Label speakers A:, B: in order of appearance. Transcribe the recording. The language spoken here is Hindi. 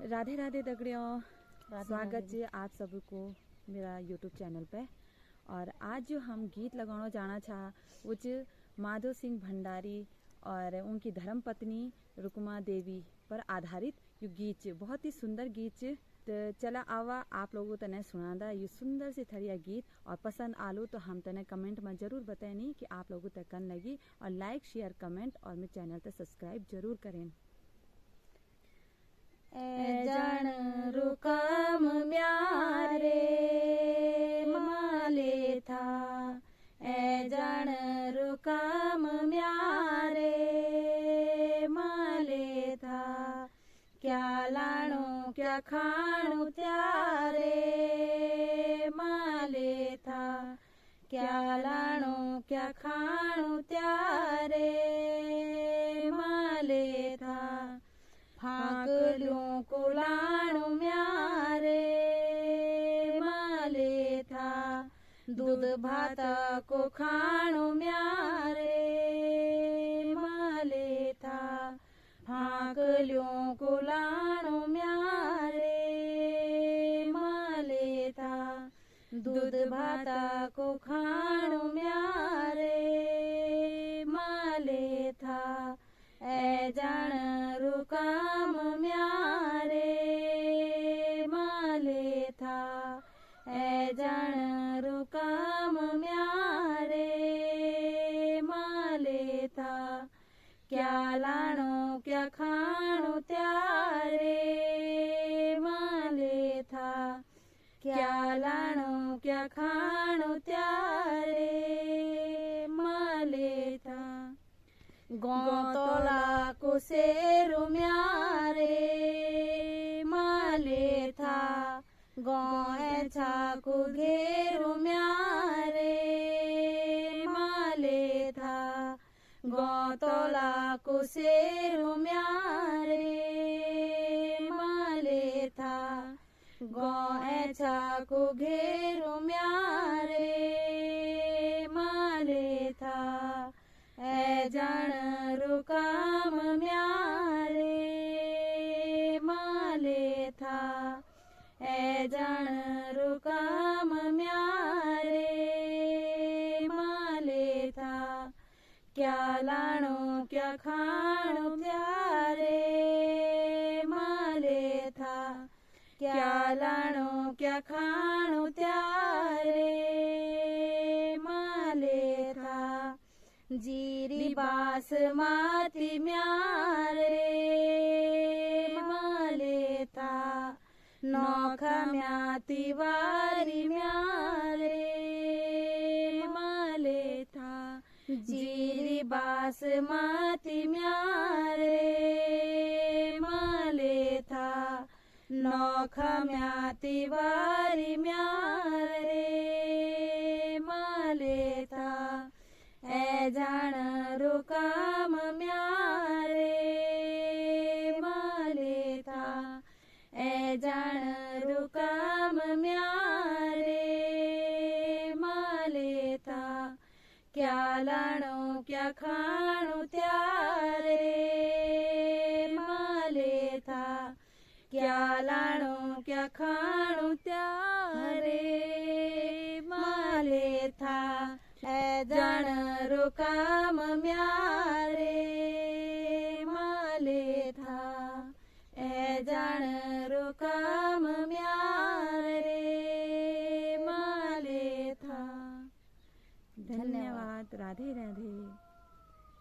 A: राधे राधे दगड़ियों, स्वागत
B: राधे।
A: है आप सबको मेरा यूट्यूब चैनल पे। और आज जो हम गीत लगाना जाना चाह वो माधो सिंह भंडारी और उनकी धर्म पत्नी रुक्मा देवी पर आधारित ये गीत बहुत ही सुंदर गीत। तो चला आवा आप लोगों तने सुनादा ये सुंदर सी थड़िया गीत। और पसंद आलू तो हम तने कमेंट में जरूर बताएं कि आप लोगों तक कन लगी। और लाइक शेयर कमेंट और मेरे चैनल पे सब्सक्राइब जरूर करें।
B: जन रुकम म्यारे माले था, जन रुकम म्यारे माले था, क्या लाणो क्या खाणो त्यारे माले था, क्या लाणो क्या खाणो त्यारे माले था, फाकलूं कुलाणु म्यारे माले था, दूध भात को खाणु म्यारे माले था, फाकलूं कुलाणु म्यारे माले था, दूध भात को खाणु म्यारे माले था, ए जन रुकम म्यारे माले था, ए जन रुकम म्यारे माले था, क्या लाणो क्या खाणो त्यारे माले था, क्या लाणो क्या खाणो त्यारे माले था, गोतोला को शेरु म्यारे माले था, गौ छाकू घेरु म्यारे माले था, गोतोला को शेरु म्यारे माले था, गौ छाकू घेरु म्यारे माले था, ए जन रुकम म्यारे माले था, ए जन रुकम म्यारे माले था, क्या लाणो क्या खाणो त्यारे माले था, क्या लाणो क्या खाणो त्यारे माले था, जीरी बासमती म्यारे माले था, नौख म्याती वारी म्यारे माले था, जीरी बासमती म्यारे माले था, नौख म्याती वारी म्यारे माले था, ए जन रुकम म्यारे माले था, ए जन रुकम म्यारे माले था, क्या लाणो क्या खाणो त्यारे माले था, क्या लाणो क्या खाणो त्यारे माले था, ए जन रुकम म्यारे माले था, ए जन रुकम म्यारे माले था।
A: धन्यवाद। राधे राधे।